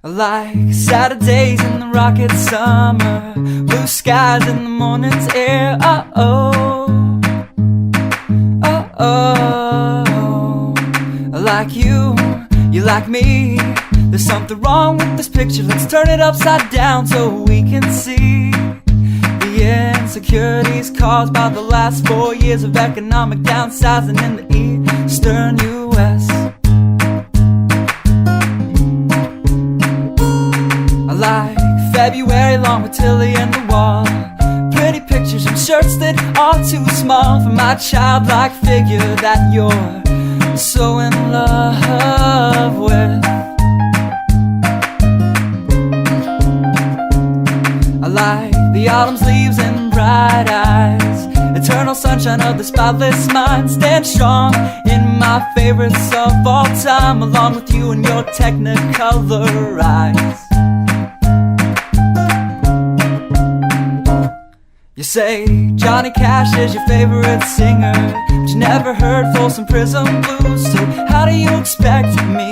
Like Saturdays in the rocket summer, blue skies in the morning's air. Oh, oh, oh. Like you like me. There's something wrong with this picture. Let's turn it upside down so we can see the insecurities caused by the last 4 years of economic downsizing in the eastern U.S. I like February long with Tilly and the wall, pretty pictures and shirts that are too small for my childlike figure that you're so in love with. I like the autumn's leaves and bright eyes, eternal sunshine of the spotless mind. Stand strong in my favorites of all time, along with you and your technicolor eyes. You say Johnny Cash is your favorite singer, but you never heard Folsom Prison Blues. So how do you expect me